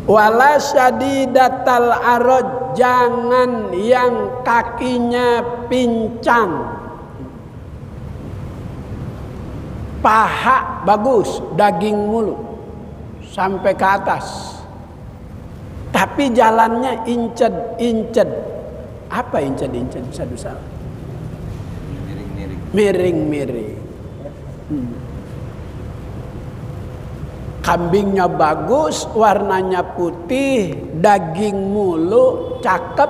Wala syadidatal arad, jangan yang kakinya pincang. Paha bagus, daging mulu sampai ke atas. Tapi jalannya inced. Apa inced? Sadu salah. Miring. Kambingnya bagus, warnanya putih, daging mulu, cakep,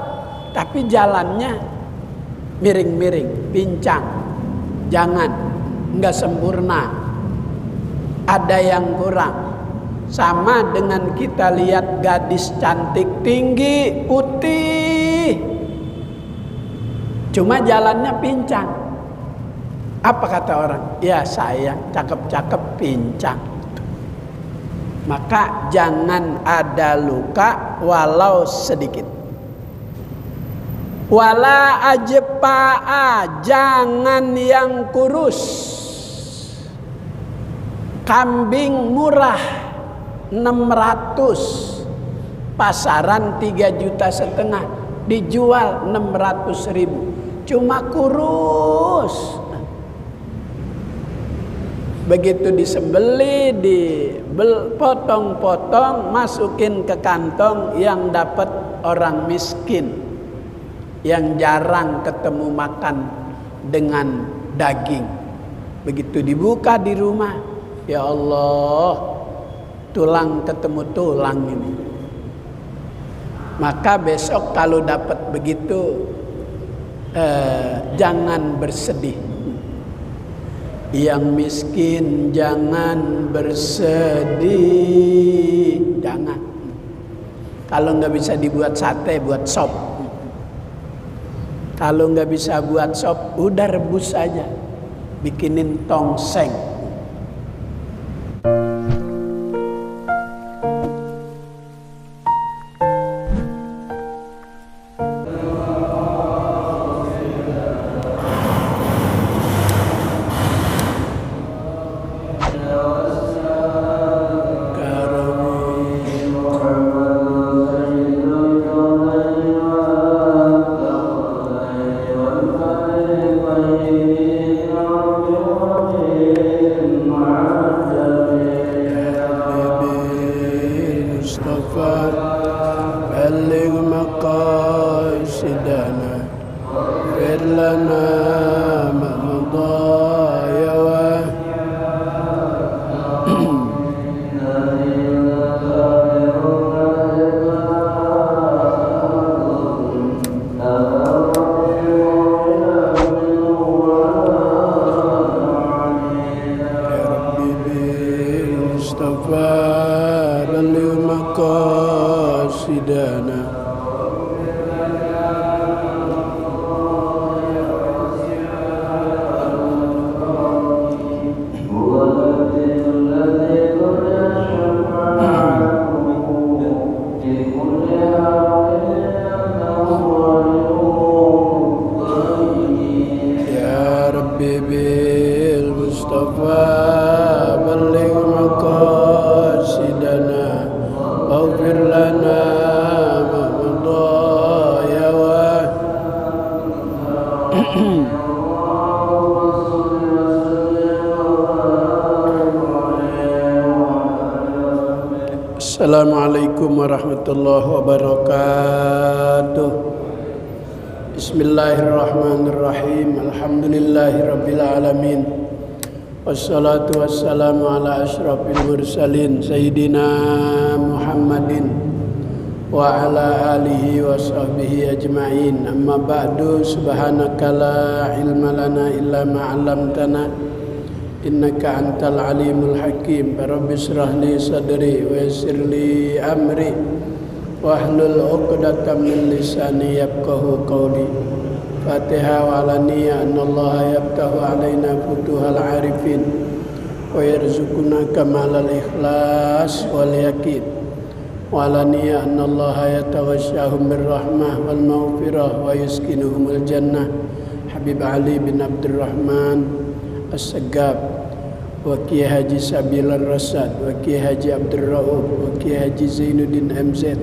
tapi jalannya miring-miring, pincang. Jangan, enggak sempurna. Ada yang kurang. Sama dengan kita lihat gadis cantik, tinggi, putih, cuma jalannya pincang. Apa kata orang? Ya sayang, cakep-cakep pincang. Maka jangan ada luka walau sedikit. Wala ajpa'a, jangan yang kurus. Kambing murah 600, pasaran 3,5 juta, dijual 600.000, cuma kurus. Begitu disembeli, dipotong-potong, masukin ke kantong, yang dapat orang miskin yang jarang ketemu makan dengan daging. Begitu dibuka di rumah, ya Allah, tulang ketemu tulang ini. Maka besok kalau dapat begitu, jangan bersedih. Yang miskin jangan bersedih, jangan. Kalau nggak bisa dibuat sate, buat sop. Kalau nggak bisa buat sop, udah rebus aja, bikinin tongseng. Assalamualaikum warahmatullahi wabarakatuh. Bismillahirrahmanirrahim. Alhamdulillahirabbil alamin. Wassalatu wassalamu ala asyrafil mursalin sayyidina Muhammadin wa ala alihi wa sahbihi ajma'in. Amma ba'du, subhanaka la ilma lana illa ma 'allamtana innaka antal alimul hakim. Rabbi shrah li sadri wa yassir li amri wahlul 'uqdatam min lisani yafqahu qawli. Fatiha wa alaniya annallaha yaftahu alaina futuhal arifin wa yarzuquna kamalal ikhlas wal yaqin. Wa alaniya annallaha yatawasyahum birrahmah wal maghfirah wa yuskinuhumul jannah. Habib Ali bin Abdurrahman As-Saggab. wa Kiai Haji Sabilan Rasad, wa Kiai Haji Abdul Rauf, wa Kiai Haji Zainuddin MZ,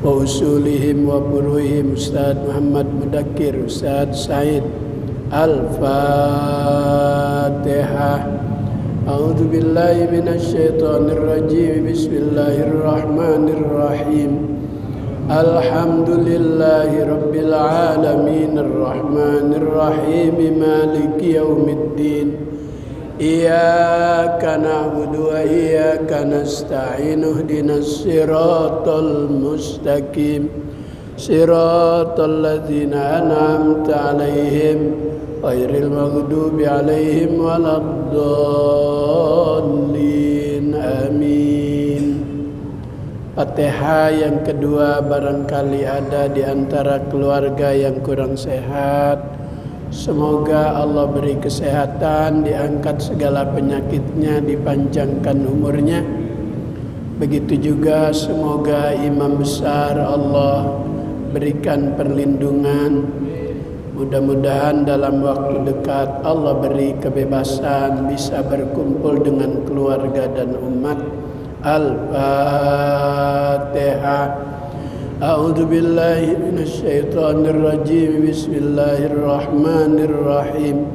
wa usulihim wa furuhim Ustaz Muhammad Mudakir, Ustaz Said. Al-Fatihah. A'udzu billahi minasy syaithanir rajim. Bismillahirrahmanirrahim. Alhamdulillahi rabbil alamin arrahmanir rahim maliki yaumiddin. Iyyaka na'budu wa iyyaka nasta'in. Ihdinas siratal mustaqim. Siratal ladzina an'amta 'alaihim ghairil maghdubi 'alaihim waladdallin. Amin. Fatihah yang kedua, barangkali ada di antara keluarga yang kurang sehat, semoga Allah beri kesehatan, diangkat segala penyakitnya, dipanjangkan umurnya. Begitu juga semoga imam besar Allah berikan perlindungan. Mudah-mudahan dalam waktu dekat Allah beri kebebasan, bisa berkumpul dengan keluarga dan umat. Al-Fatihah. A'udzu billahi minasy syaithanir rajim. Bismillahirrahmanirrahim.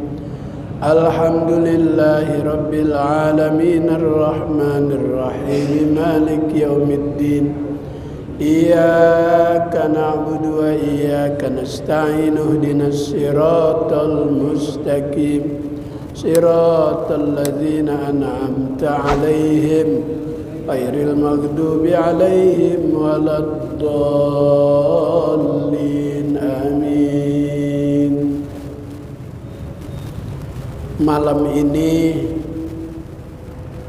Alhamdulillahi rabbil alamin arrahmanir rahim maliki yaumiddin. Iyyaka na'budu wa iyyaka nasta'in. Ihdinas siratal mustaqim. Siratal ladzina an'amta 'alaihim ghairil maghdubi 'alaihim waladdallin. Amin. Malam ini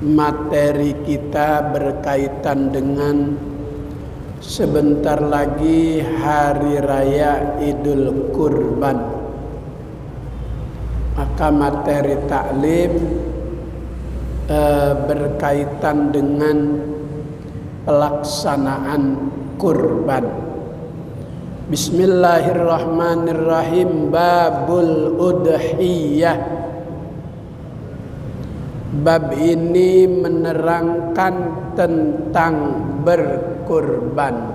materi kita berkaitan dengan sebentar lagi hari raya Idul Kurban. Maka materi taklim berkaitan dengan pelaksanaan kurban. Bismillahirrahmanirrahim. Babul udhiyah. Bab ini menerangkan tentang berkurban.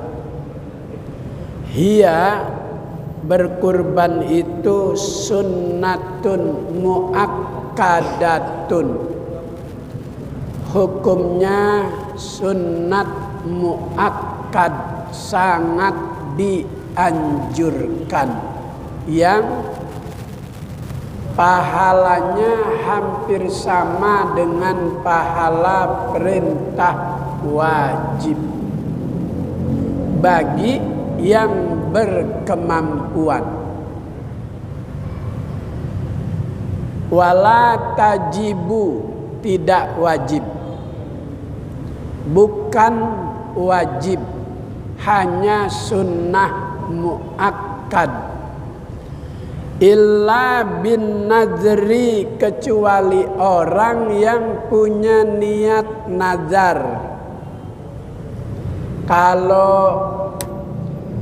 Hiya, berkurban itu sunnatun muakkadatun. Hukumnya sunnat muakkad, sangat dianjurkan, yang pahalanya hampir sama dengan pahala perintah wajib bagi yang berkemampuan. Wala tajibu, tidak wajib, bukan wajib, hanya sunnah muakkad. Illa bin nadri, kecuali orang yang punya niat nazar. Kalau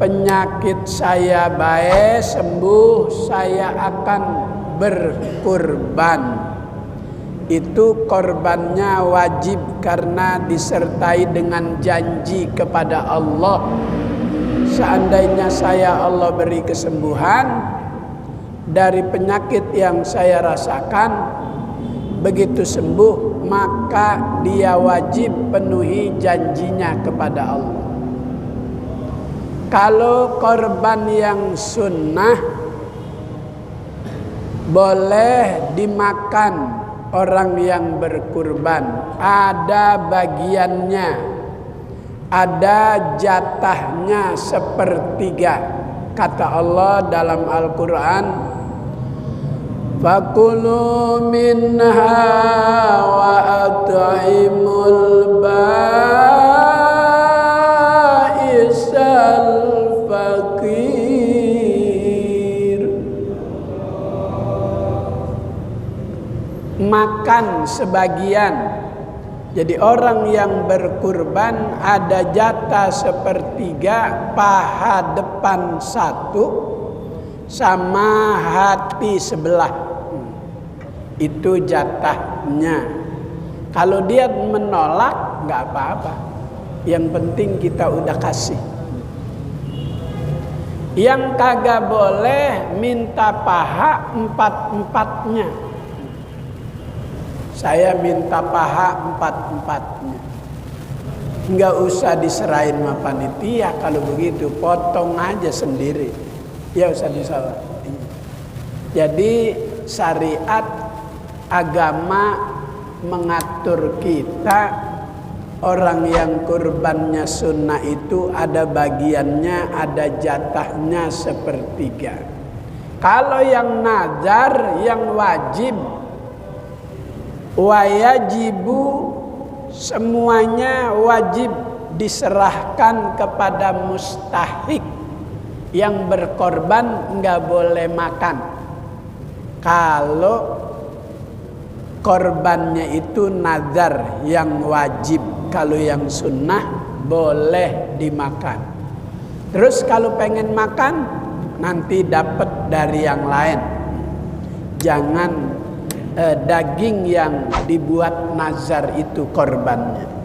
penyakit saya baik, sembuh, saya akan berkurban. Itu korbannya wajib karena disertai dengan janji kepada Allah. Seandainya Allah beri kesembuhan dari penyakit yang saya rasakan, begitu sembuh maka dia wajib penuhi janjinya kepada Allah. Kalau korban yang sunnah boleh dimakan orang yang berkurban, ada bagiannya, ada jatahnya sepertiga. Kata Allah dalam Al-Quran, fakulu minha wa at'imul ba'isal fakir. Makan sebagian. Jadi orang yang berkurban ada jatah sepertiga, paha depan satu sama hati sebelah. Itu jatah niatnya. Kalau dia menolak nggak apa-apa. Yang penting kita udah kasih. Yang kagak boleh minta paha empat-empatnya. Saya minta paha empat-empatnya. Nggak usah diserahin sama panitia. Kalau begitu potong aja sendiri. Ya usah disalah. Jadi syariat agama mengatur kita, orang yang kurbannya sunnah itu ada bagiannya, ada jatahnya sepertiga. Kalau yang nazar, yang wajib, wajibu, semuanya wajib diserahkan kepada mustahik. Yang berkorban nggak boleh makan. Kalau korbannya itu nazar yang wajib, kalau yang sunnah boleh dimakan. Terus kalau pengen makan nanti dapat dari yang lain. Jangan daging yang dibuat nazar itu korbannya.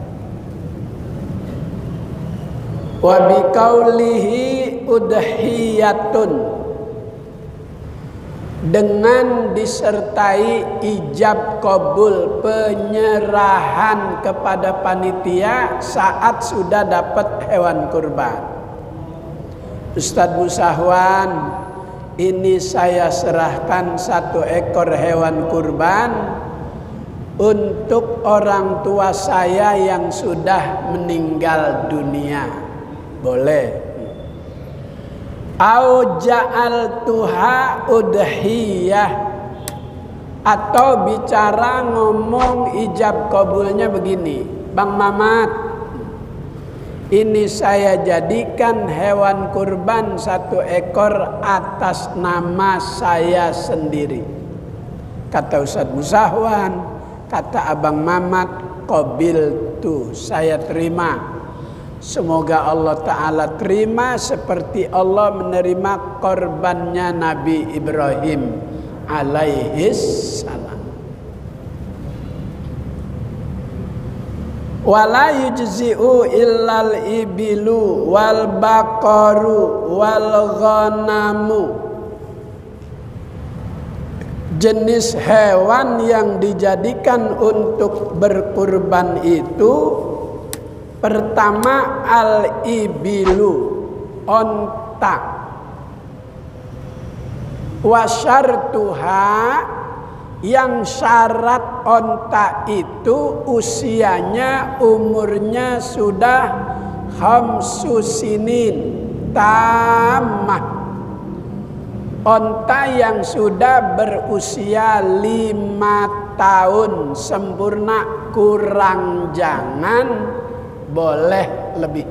Wa biqaulihi udhiyatun, dengan disertai ijab kabul, penyerahan kepada panitia saat sudah dapat hewan kurban. Ustadz Musahwan, ini saya serahkan 1 ekor hewan kurban untuk orang tua saya yang sudah meninggal dunia. Boleh. Au ja'altuha udhiyah, atau bicara ngomong ijab kabulnya begini, Bang Mamat, ini saya jadikan hewan kurban 1 ekor atas nama saya sendiri. Kata Ustadz Musahwan, kata Abang Mamat, qabil tuh, saya terima. Semoga Allah Ta'ala terima seperti Allah menerima korbannya Nabi Ibrahim alaihis salam. Wala yujzi'u illal ibilu wal baqaru wal ghanamu. Jenis hewan yang dijadikan untuk berkurban itu, pertama al-ibilu, onta. Wasyartuha, yang syarat onta itu usianya, umurnya sudah khamsusinin tamah. Onta yang sudah berusia 5 tahun sempurna, kurang jangan, boleh lebih.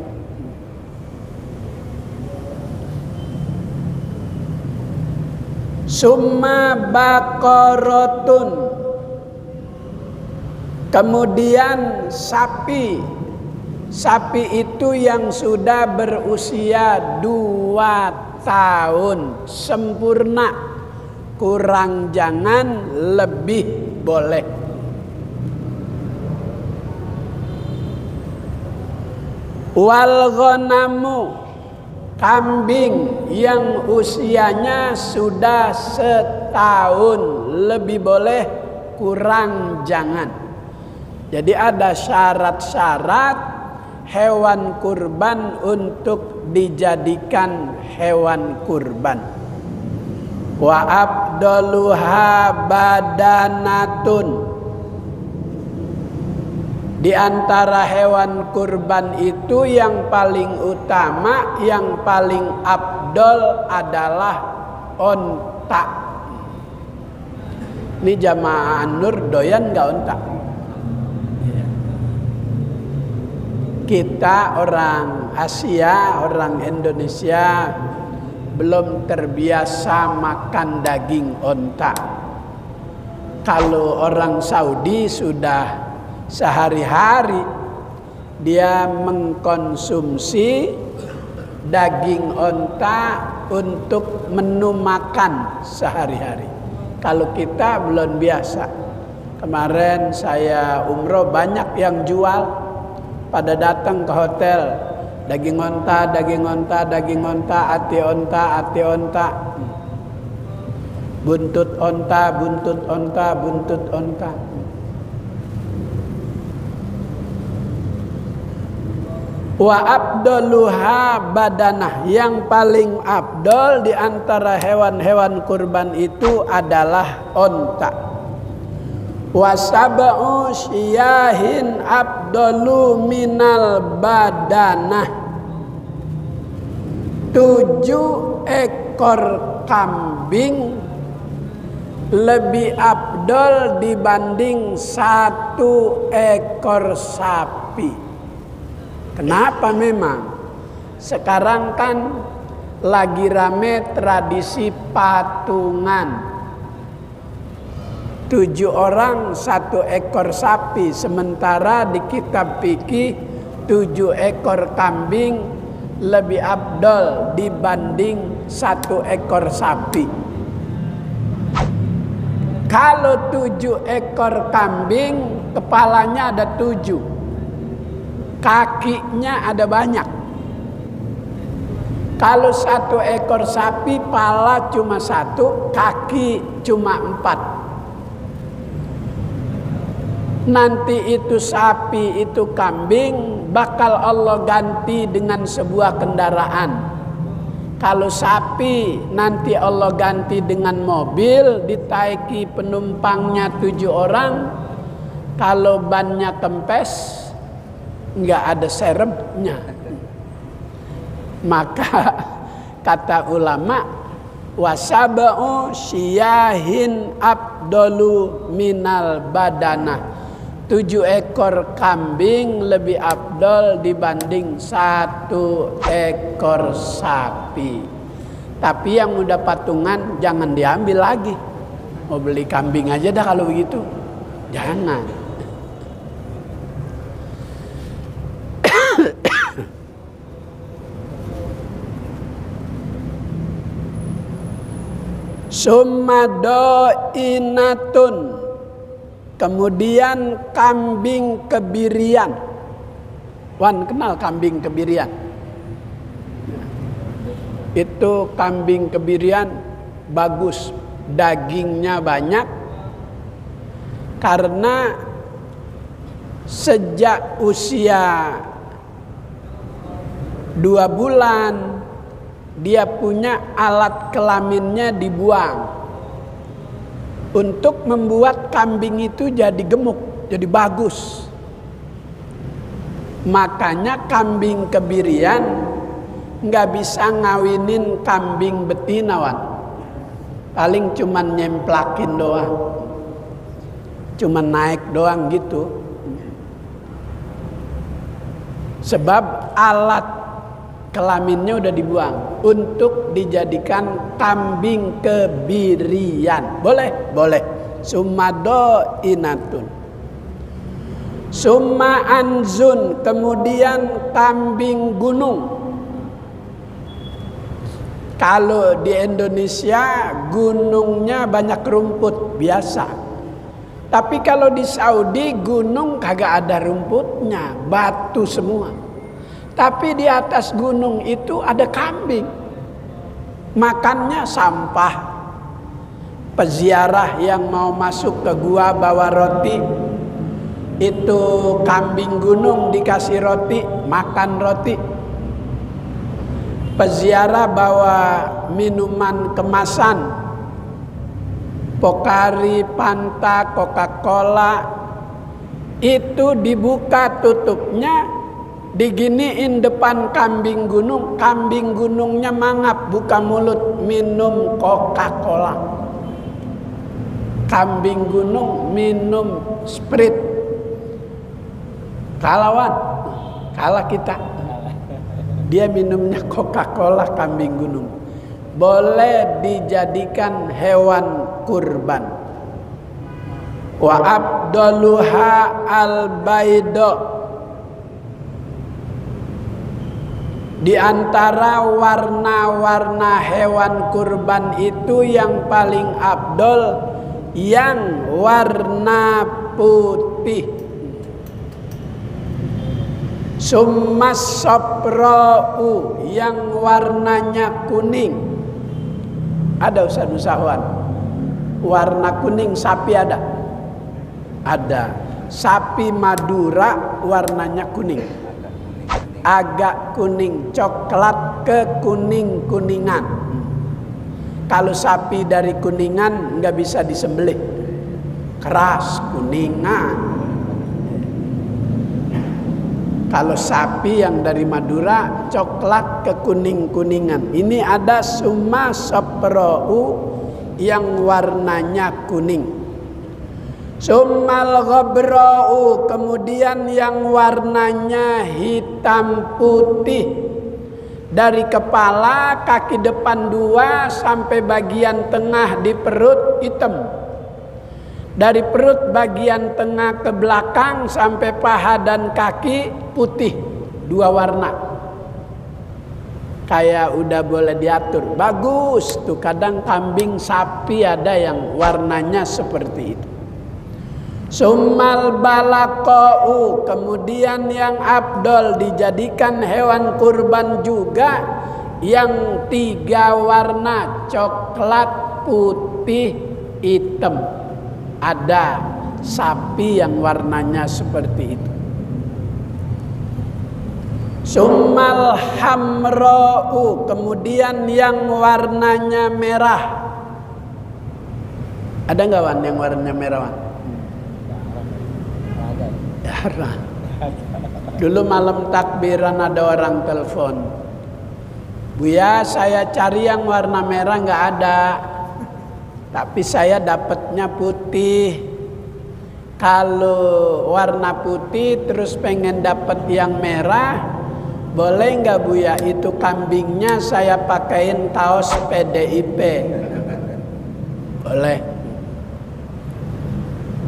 Summa baqaratun, kemudian sapi. Sapi itu yang sudah berusia 2 tahun sempurna, kurang jangan, lebih boleh. Wal ghanamu, kambing yang usianya sudah 1 tahun, lebih boleh, kurang jangan. Jadi ada syarat-syarat hewan kurban untuk dijadikan hewan kurban. Wa abdaluha badanatun, di antara hewan kurban itu yang paling utama, yang paling afdol adalah onta. Ini jamaah Nur doyan gak onta? Kita orang Asia, orang Indonesia belum terbiasa makan daging onta. Kalau orang Saudi sudah sehari-hari dia mengkonsumsi daging onta untuk menu makan sehari-hari. Kalau kita belum biasa. Kemarin saya umroh, banyak yang jual, pada datang ke hotel, daging onta, daging onta, daging onta, ati onta, ati onta, buntut onta, buntut onta, buntut onta. Wa abdaluha badanah, yang paling abdol di antara hewan-hewan kurban itu adalah onta. Wa sab'u syiyahin abdalu minal badanah, 7 ekor kambing lebih abdol dibanding 1 ekor sapi. Kenapa memang? Sekarang kan lagi rame tradisi patungan. 7 orang 1 ekor sapi. Sementara di kitab fikih 7 ekor kambing lebih abdol dibanding 1 ekor sapi. Kalau 7 ekor kambing, kepalanya ada 7. Kakinya ada banyak. Kalau 1 ekor sapi, pala cuma 1, kaki cuma 4. Nanti itu sapi, itu kambing, bakal Allah ganti dengan sebuah kendaraan. Kalau sapi, nanti Allah ganti dengan mobil, ditaiki penumpangnya 7 orang. Kalau bannya kempes, nggak ada serepnya. Maka kata ulama, wasaba'u syiyahin abdalu minal badanah, 7 ekor kambing lebih abdol dibanding 1 ekor sapi. Tapi yang udah patungan jangan diambil lagi. Mau beli kambing aja dah kalau begitu. Jangan. Summadoinatun, kemudian kambing kebirian. Wan, kenal kambing kebirian? Itu kambing kebirian bagus, dagingnya banyak, karena sejak usia 2 bulan dia punya alat kelaminnya dibuang untuk membuat kambing itu jadi gemuk, jadi bagus. Makanya kambing kebirian nggak bisa ngawinin kambing betina, Wan. Paling cuman nyemplakin doang, cuman naik doang gitu. Sebab alat kelaminnya udah dibuang untuk dijadikan kambing kebirian. Boleh? Boleh. Summadoinatun. Summa anzun, kemudian kambing gunung. Kalau di Indonesia gunungnya banyak rumput biasa. Tapi kalau di Saudi gunung kagak ada rumputnya, batu semua. Tapi di atas gunung itu ada kambing. Makannya sampah. Peziarah yang mau masuk ke gua bawa roti, itu kambing gunung dikasih roti, makan roti. Peziarah bawa minuman kemasan, Pocari, Fanta, Coca-Cola, itu dibuka tutupnya, diginiin depan kambing gunung. Kambing gunungnya mangap, buka mulut, minum Coca-Cola. Kambing gunung minum Sprite. Kalawan, kalah kita. Dia minumnya Coca-Cola, kambing gunung. Boleh dijadikan hewan kurban. Wa abdaluha al-baido, di antara warna-warna hewan kurban itu yang paling abdol yang warna putih. Summas sapra'u yang warnanya kuning. Ada Ustaz Musahwan, warna kuning sapi ada? Ada. Sapi Madura warnanya kuning, agak kuning coklat ke kuning-kuningan. Kalau sapi dari Kuningan nggak bisa disembelih, keras kuningan. Kalau sapi yang dari Madura coklat ke kuning-kuningan. Ini ada summa sapra'u yang warnanya kuning. Summal ghabra'u kemudian yang warnanya hitam putih. Dari kepala kaki depan 2 sampai bagian tengah di perut hitam. Dari perut bagian tengah ke belakang sampai paha dan kaki putih, 2 warna. Kayak udah boleh diatur. Bagus tuh, kadang kambing sapi ada yang warnanya seperti itu. Summal balaqa'u kemudian yang afdol dijadikan hewan kurban juga yang 3 warna, coklat, putih, hitam. Ada sapi yang warnanya seperti itu. Summal hamra'u kemudian yang warnanya merah. Ada nggak Wan yang warnanya merah Wan? Jarang. Dulu malam takbiran ada orang telepon, Buya saya cari yang warna merah nggak ada, tapi saya dapatnya putih. Kalau warna putih terus pengen dapat yang merah, boleh nggak Buya? Itu kambingnya saya pakein kaos PDIP. Boleh.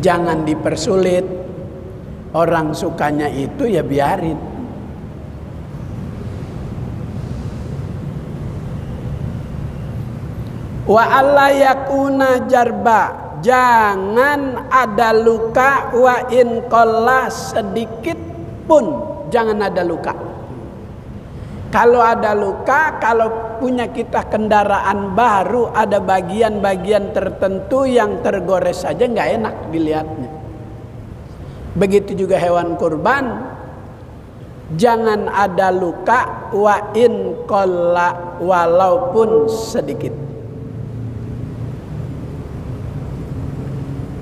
Jangan dipersulit. Orang sukanya itu ya biarin. Wa alla yakuna jarba, jangan ada luka. Wa in qalla sedikit pun jangan ada luka. Kalau ada luka, kalau punya kita kendaraan baru ada bagian-bagian tertentu yang tergores saja nggak enak dilihatnya. Begitu juga hewan kurban, jangan ada luka. Wa in qalla walaupun sedikit.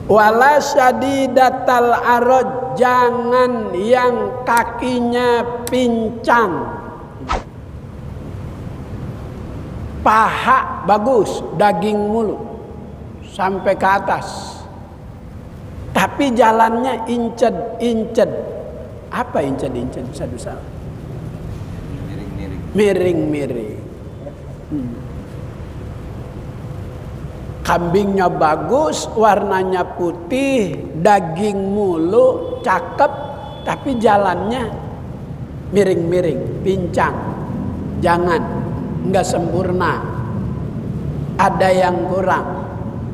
Wala syadidatal araj, jangan yang kakinya pincang. Paha bagus, daging mulu sampai ke atas. Tapi jalannya inced. Apa inced? Bisa. Miring. Kambingnya bagus, warnanya putih, daging mulu, cakep, tapi jalannya miring-miring, pincang. Jangan, nggak sempurna. Ada yang kurang.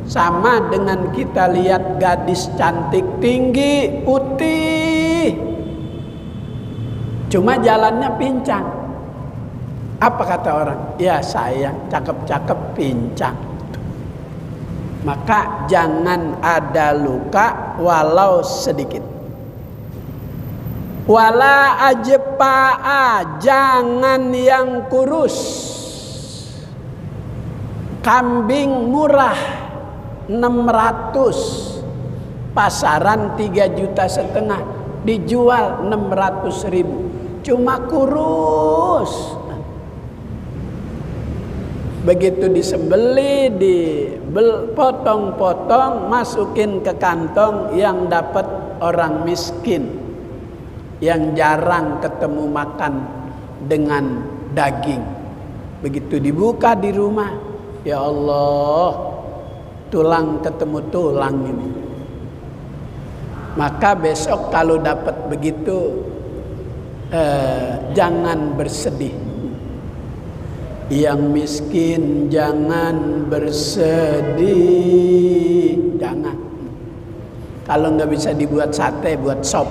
Sama dengan kita lihat gadis cantik, tinggi, putih, cuma jalannya pincang. Apa kata orang? Ya sayang, cakep-cakep pincang. Maka jangan ada luka walau sedikit. Wala ajpa'a, jangan yang kurus. Kambing murah 600, pasaran 3,5 juta, dijual 600.000, cuma kurus. Begitu disembeli, dipotong-potong, masukin ke kantong, yang dapat orang miskin yang jarang ketemu makan dengan daging. Begitu dibuka di rumah, ya Allah, tulang ketemu tulang ini. Maka besok kalau dapat begitu, jangan bersedih. Yang miskin jangan bersedih, jangan. Kalau nggak bisa dibuat sate, buat sop.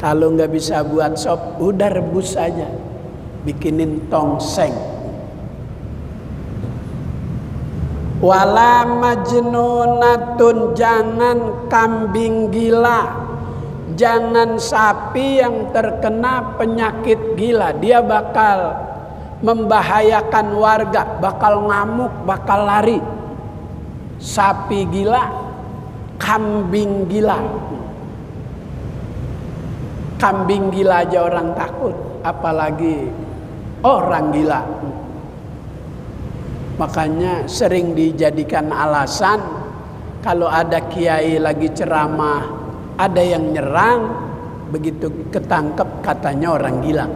Kalau nggak bisa buat sop, udah rebus aja, bikinin tongseng. Wala majnunatun, jangan kambing gila, jangan sapi yang terkena penyakit gila. Dia bakal membahayakan warga, bakal ngamuk, bakal lari. Sapi gila, kambing gila. Kambing gila aja orang takut, apalagi orang gila. Makanya sering dijadikan alasan kalau ada kiai lagi ceramah, ada yang nyerang, begitu ketangkep katanya orang gila.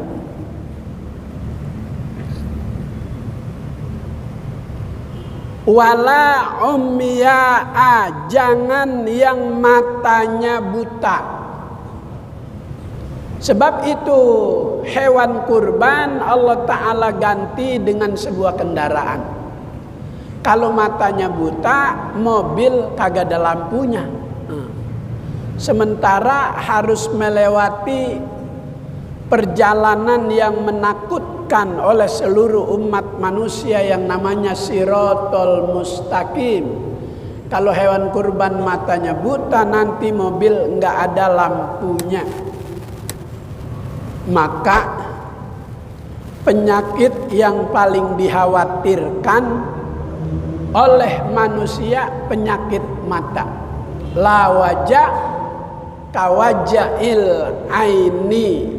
Wala umya'a, jangan yang matanya buta. Sebab itu hewan kurban Allah Ta'ala ganti dengan sebuah kendaraan. Kalau matanya buta, mobil kagak ada lampunya. Sementara harus melewati perjalanan yang menakutkan oleh seluruh umat manusia yang namanya Siratal Mustaqim. Kalau hewan kurban matanya buta, nanti mobil nggak ada lampunya. Maka penyakit yang paling dikhawatirkan oleh manusia penyakit mata. La wajah kawajail aini.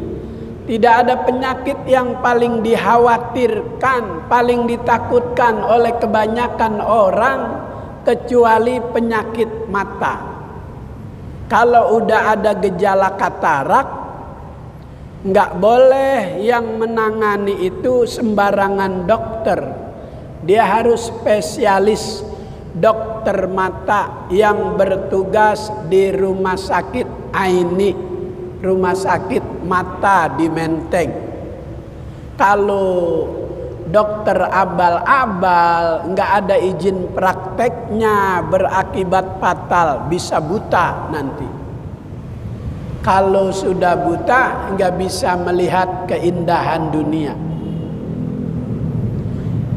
Tidak ada penyakit yang paling dikhawatirkan, paling ditakutkan oleh kebanyakan orang kecuali penyakit mata. Kalau udah ada gejala katarak, nggak boleh yang menangani itu sembarangan dokter. Dia harus spesialis dokter mata yang bertugas di rumah sakit Aini, rumah sakit mata di Menteng. Kalau dokter abal-abal, nggak ada izin prakteknya, berakibat fatal, bisa buta nanti. Kalau sudah buta, nggak bisa melihat keindahan dunia.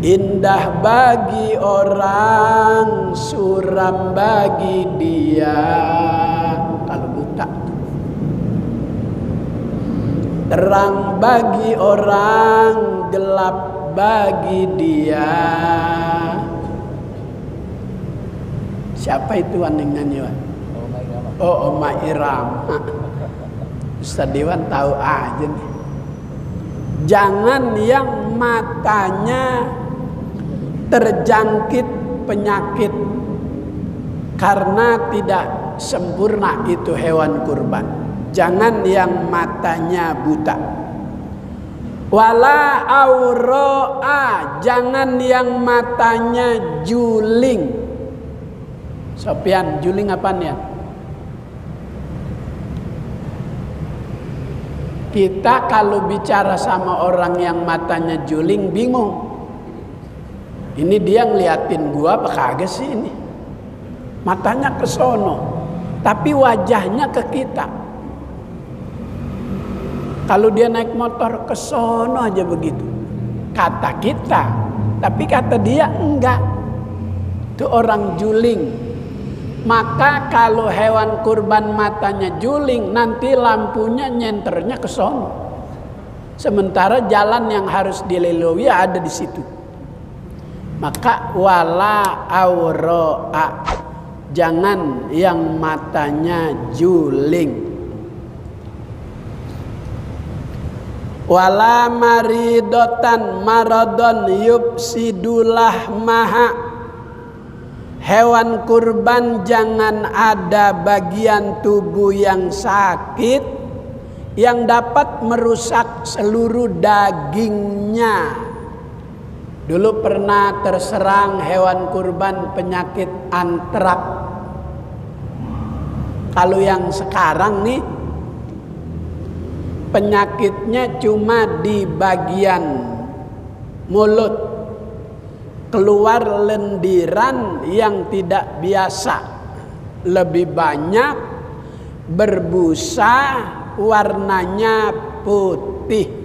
Indah bagi orang, suram bagi dia. Kalau buta, terang bagi orang, gelap bagi dia. Siapa itu yang nyanyi? Oh, Oma Iram. Ustaz Dewan tahu aja nih. Jangan yang matanya terjangkit penyakit karena tidak sempurna itu hewan kurban. Jangan yang matanya buta. Wala auro'a, jangan yang matanya juling. Sopian, juling apaan ya? Kita kalau bicara sama orang yang matanya juling bingung. Ini dia ngeliatin gua apa kagak sih ini? Matanya ke sono, tapi wajahnya ke kita. Kalau dia naik motor ke sono aja begitu. Kata kita, tapi kata dia enggak. Itu orang juling. Maka kalau hewan kurban matanya juling, nanti lampunya nyenternya ke sono. Sementara jalan yang harus dilalui ada di situ. Maka wala auro'a, jangan yang matanya juling. Wala maridotan maradon yupsidulah maha, hewan kurban jangan ada bagian tubuh yang sakit yang dapat merusak seluruh dagingnya. Dulu pernah terserang hewan kurban penyakit antrak. Kalau yang sekarang nih penyakitnya cuma di bagian mulut, keluar lendiran yang tidak biasa, lebih banyak, berbusa, warnanya putih.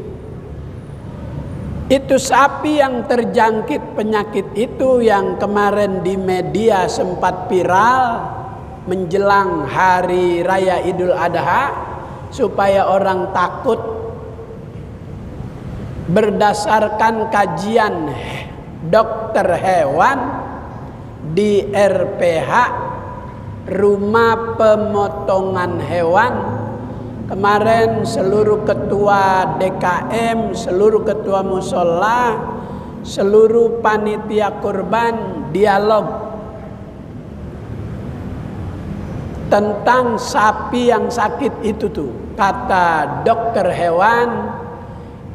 Itu sapi yang terjangkit penyakit itu yang kemarin di media sempat viral menjelang hari raya Idul Adha, supaya orang takut. Berdasarkan kajian dokter hewan di RPH, rumah pemotongan hewan, kemarin seluruh ketua DKM, seluruh ketua musola, seluruh panitia kurban dialog tentang sapi yang sakit itu tuh. Kata dokter hewan,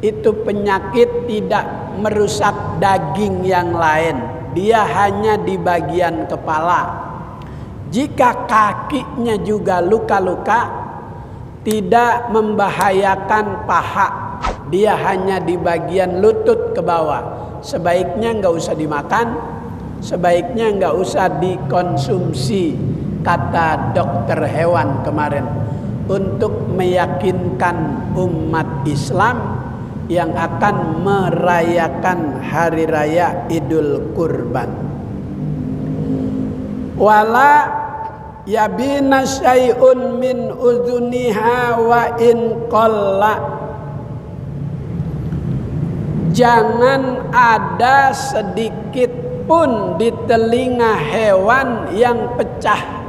itu penyakit tidak merusak daging yang lain, dia hanya di bagian kepala. Jika kakinya juga luka-luka, tidak membahayakan paha, dia hanya di bagian lutut ke bawah. Sebaiknya nggak usah dimakan, sebaiknya nggak usah dikonsumsi, kata dokter hewan kemarin, untuk meyakinkan umat Islam yang akan merayakan hari raya Idul Kurban. Wala yabina syai'un min uzuniha wa in qalla. Jangan ada sedikit pun di telinga hewan yang pecah.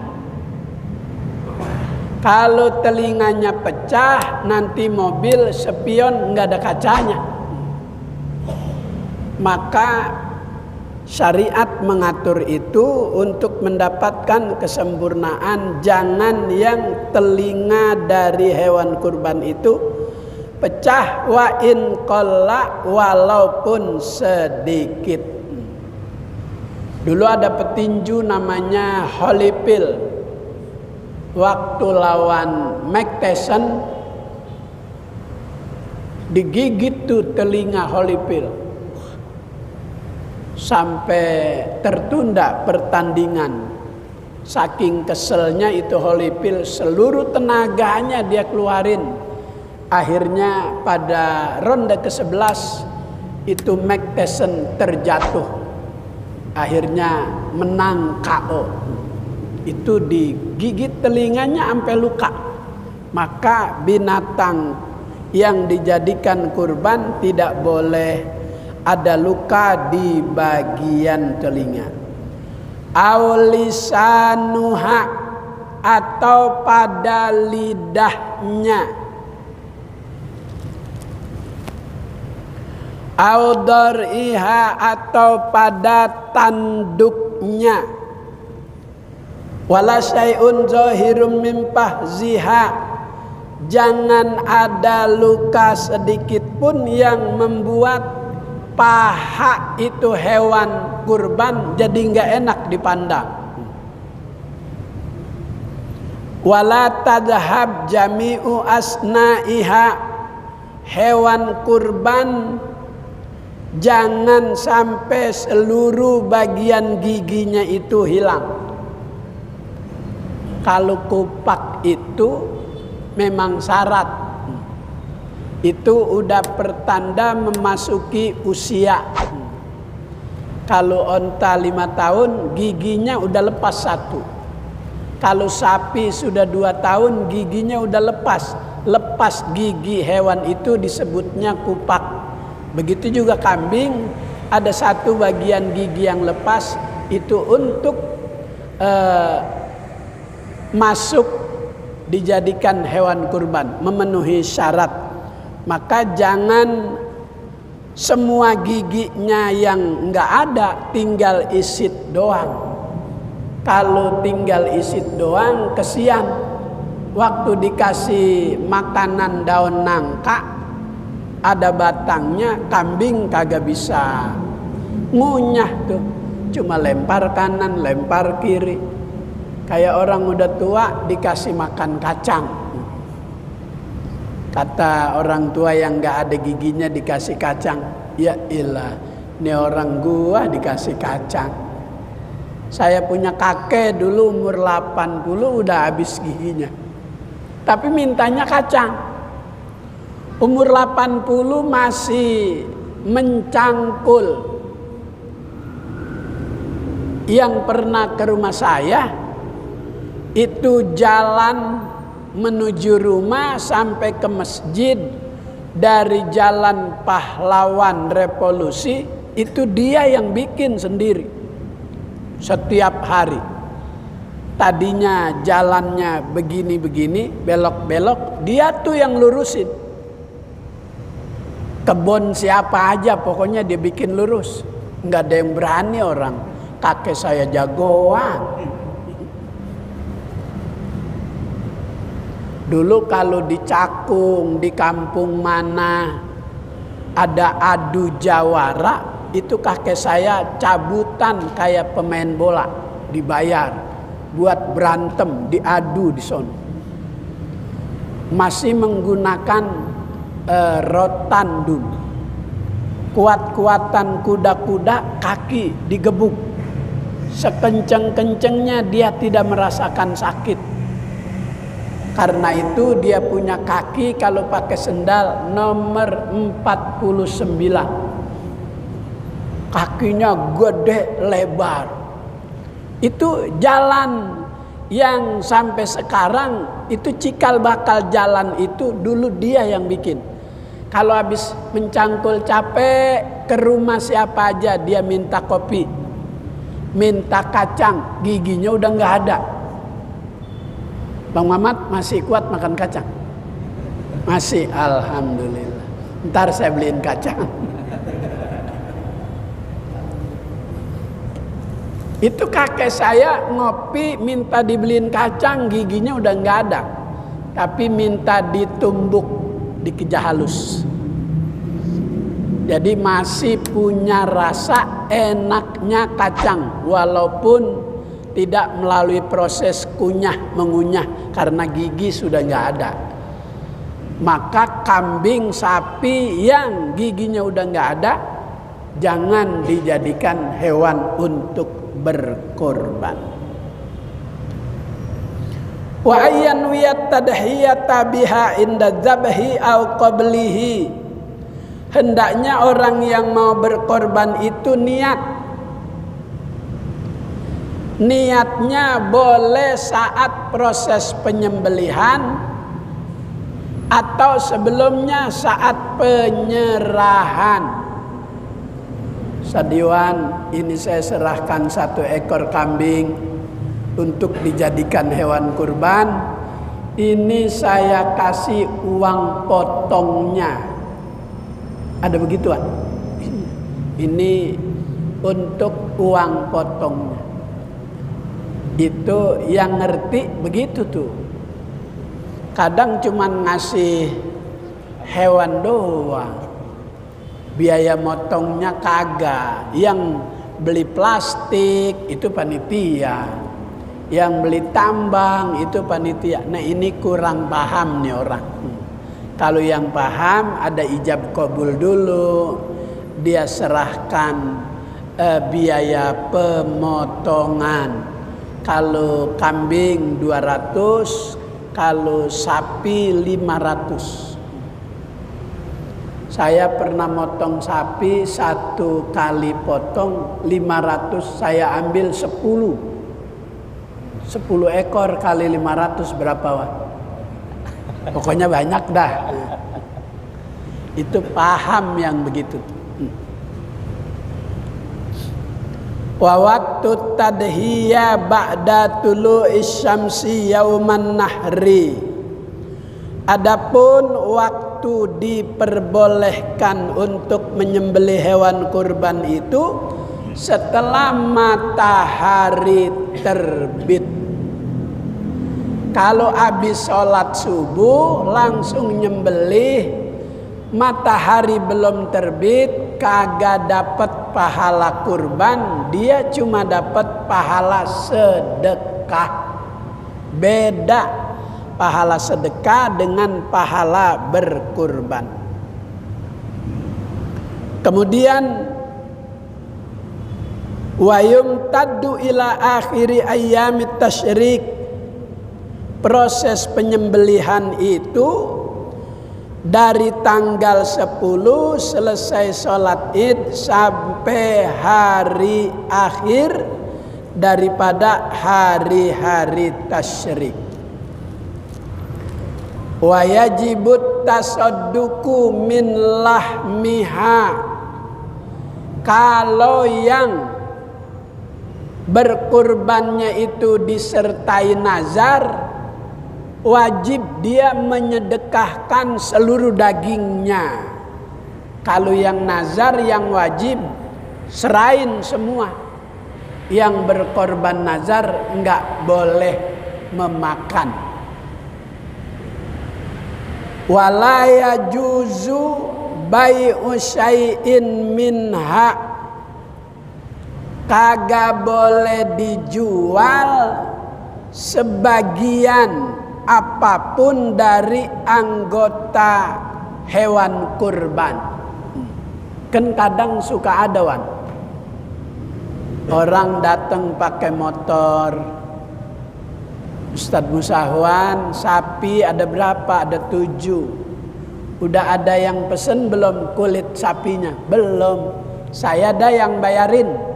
Kalau telinganya pecah, nanti mobil spion nggak ada kacanya. Maka syariat mengatur itu untuk mendapatkan kesempurnaan. Jangan yang telinga dari hewan kurban itu pecah, wa in qalla, walaupun sedikit. Dulu ada petinju namanya Holyfield. Waktu lawan Mike Tyson, digigit tuh telinga Holyfield sampai tertunda pertandingan. Saking keselnya itu Holyfield, seluruh tenaganya dia keluarin. Akhirnya pada ronde ke-11 itu Mike Tyson terjatuh, akhirnya menang KO. Itu digigit telinganya sampai luka. Maka binatang yang dijadikan kurban tidak boleh ada luka di bagian telinga. Aulisanuha, atau pada lidahnya. Audariha, atau pada tanduknya. Wala syai'un zahirum min fahziha, jangan ada luka sedikit pun yang membuat paha itu hewan kurban jadi nggak enak dipandang. Wala tadhhab jami'u asna'iha, hewan kurban jangan sampai seluruh bagian giginya itu hilang. Kalau kupak itu memang syarat, itu udah pertanda memasuki usia. Kalau onta 5 tahun giginya udah lepas 1. Kalau sapi sudah 2 tahun giginya udah lepas. Lepas gigi hewan itu disebutnya kupak. Begitu juga kambing, ada 1 bagian gigi yang lepas, itu untuk masuk dijadikan hewan kurban, memenuhi syarat. Maka jangan semua giginya yang enggak ada, tinggal isit doang. Kalau tinggal isit doang kesian. Waktu dikasih makanan daun nangka ada batangnya, kambing kagak bisa ngunyah tuh, cuma lempar kanan lempar kiri. Kayak orang udah tua dikasih makan kacang. Kata orang tua yang gak ada giginya dikasih kacang, ya ilah, Ini orang gua dikasih kacang. Saya punya kakek dulu umur 80 udah habis giginya. Tapi mintanya kacang. Umur 80 masih mencangkul. Yang pernah ke rumah saya itu jalan menuju rumah sampai ke masjid dari Jalan Pahlawan Revolusi itu dia yang bikin sendiri setiap hari. Tadinya jalannya begini-begini, belok-belok, dia tuh yang lurusin. Kebun siapa aja pokoknya dia bikin lurus. Nggak ada yang berani orang. Kakek saya jagoan. Dulu kalau di Cakung, di kampung mana ada adu jawara, itu kakek saya cabutan kayak pemain bola, dibayar buat berantem, diadu di sono. Masih menggunakan rotan dulu. Kuat-kuatan kuda-kuda, kaki digebuk. Sekenceng-kencengnya dia tidak merasakan sakit. Karena itu dia punya kaki kalau pakai sendal nomor 49. Kakinya gede lebar. Itu jalan yang sampai sekarang itu cikal bakal jalan itu dulu dia yang bikin. Kalau habis mencangkul capek ke rumah siapa aja dia minta kopi, minta kacang, giginya udah nggak ada. Bang Mamat masih kuat makan kacang? Masih, alhamdulillah. Ntar saya beliin kacang. Itu kakek saya ngopi minta dibeliin kacang, giginya udah nggak ada. Tapi minta ditumbuk, dikeja halus. Jadi masih punya rasa enaknya kacang walaupun tidak melalui proses mengunyah karena gigi sudah nggak ada. Maka kambing, sapi yang giginya udah nggak ada jangan dijadikan hewan untuk berkorban. Wa ayyan wiyat tadhiyata biha inda dzabhi au qablihi. Hendaknya orang yang mau berkorban itu niatnya boleh saat proses penyembelihan atau sebelumnya saat penyerahan. Sadiwan, ini saya serahkan 1 ekor kambing untuk dijadikan hewan kurban. Ini saya kasih uang potongnya. Ada begituan? Ini untuk uang potongnya. Itu yang ngerti begitu tuh. Kadang cuman ngasih hewan doang, biaya motongnya kagak. Yang beli plastik itu panitia, yang beli tambang itu panitia. Nah ini kurang paham nih orang. Kalau yang paham ada ijab kabul dulu, dia serahkan biaya pemotongan. Kalau kambing 200, kalau sapi 500. Saya pernah motong sapi 1 kali potong 500, saya ambil 10 ekor kali 500 berapa Wak? Pokoknya banyak dah. Itu paham yang begitu. Wa waktu tadhiya ba'da tulu'is syamsi yauman nahri. Adapun waktu diperbolehkan untuk menyembelih hewan kurban itu setelah matahari terbit. Kalau habis sholat subuh langsung nyembelih, matahari belum terbit, kagak dapat pahala kurban, dia cuma dapat pahala sedekah. Beda pahala sedekah dengan pahala berkurban. Kemudian Wa yumtaddu ila akhiri ayyamit tasyrik. Proses penyembelihan itu dari tanggal 10 selesai sholat id sampai hari akhir daripada hari-hari tasyrik. Wa yajibut tasadduqu min lahmiha. Kalau yang berkurbannya itu disertai nazar, wajib dia menyedekahkan seluruh dagingnya. Kalau yang nazar, yang wajib serain semua. Yang berkorban nazar enggak boleh memakan. Wala yajuzu bai'u syai'in minha. Kagak boleh dijual sebagian apapun dari anggota hewan kurban. Kan kadang suka ada wan, orang datang pakai motor, Ustadz Musahwan, sapi ada berapa? Ada 7. Udah ada yang pesen belum kulit sapinya? Belum. Saya ada yang bayarin.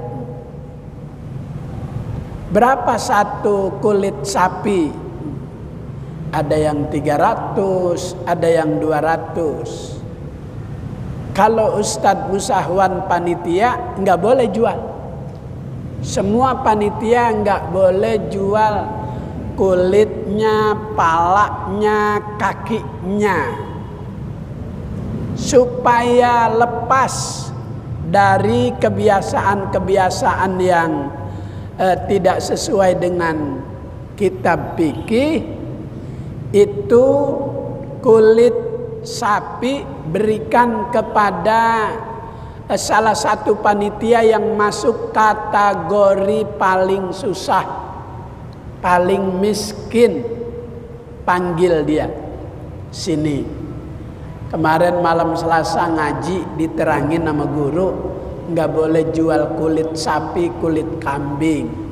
Berapa satu kulit sapi? Ada yang 300, ada yang 200. Kalau Ustadz Musahwan panitia nggak boleh jual. Semua panitia nggak boleh jual kulitnya, palanya, kakinya, supaya lepas dari kebiasaan-kebiasaan yang tidak sesuai dengan kitab fikih. Itu kulit sapi berikan kepada salah satu panitia yang masuk kategori paling susah, paling miskin. Panggil dia sini. Kemarin malam Selasa ngaji diterangin sama guru, nggak boleh jual kulit sapi, kulit kambing.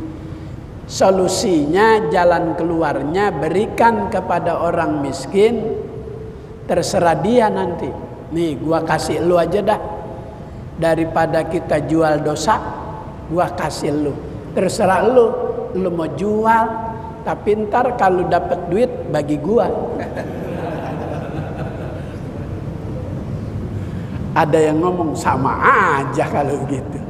Solusinya, jalan keluarnya berikan kepada orang miskin. Terserah dia nanti. Nih gua kasih lu aja dah. Daripada kita jual dosa, gua kasih lu. Terserah lu. Lu mau jual, tapi ntar kalau dapat duit bagi gua. Ada yang ngomong sama aja kalau gitu.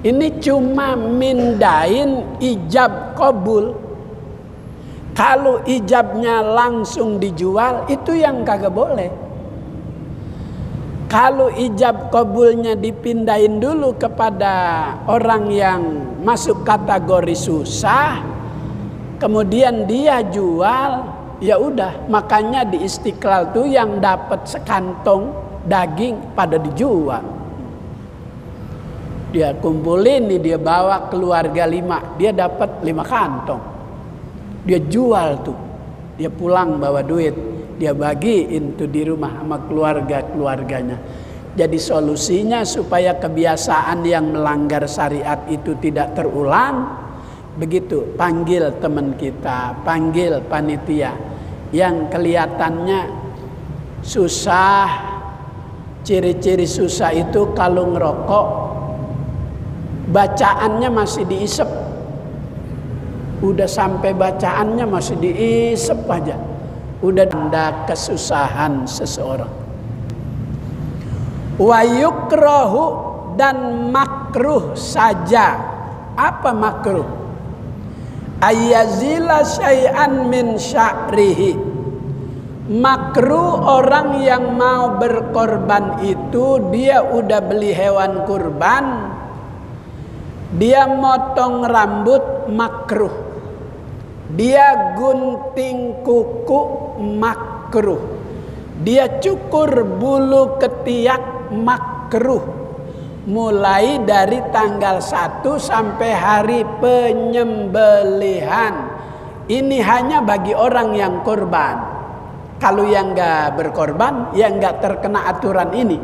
Ini cuma mindain ijab qabul. Kalau ijabnya langsung dijual, itu yang kagak boleh. Kalau ijab qabulnya dipindahin dulu kepada orang yang masuk kategori susah, kemudian dia jual, ya udah. Makanya di Istiqlal tuh yang dapat sekantong daging pada dijual. Dia kumpulin nih, dia bawa keluarga 5, dia dapat 5 kantong. Dia jual tuh, dia pulang bawa duit, dia bagiin tuh di rumah sama keluarganya. Jadi solusinya supaya kebiasaan yang melanggar syariat itu tidak terulang, begitu, panggil teman kita, panggil panitia yang kelihatannya susah. Ciri-ciri susah itu kalau ngerokok, bacaannya masih diisep. Udah sampai bacaannya masih diisep aja. Udah tanda kesusahan seseorang. Wa yukrahu, dan makruh saja. Apa makruh? Ayyazila syai'an min sya'rihi. Makruh orang yang mau berkorban itu, dia udah beli hewan kurban, dia motong rambut, makruh. Dia gunting kuku, makruh. Dia cukur bulu ketiak, makruh. Mulai dari tanggal 1 sampai hari penyembelihan. Ini hanya bagi orang yang korban. Kalau yang nggak berkorban, yang nggak terkena aturan ini.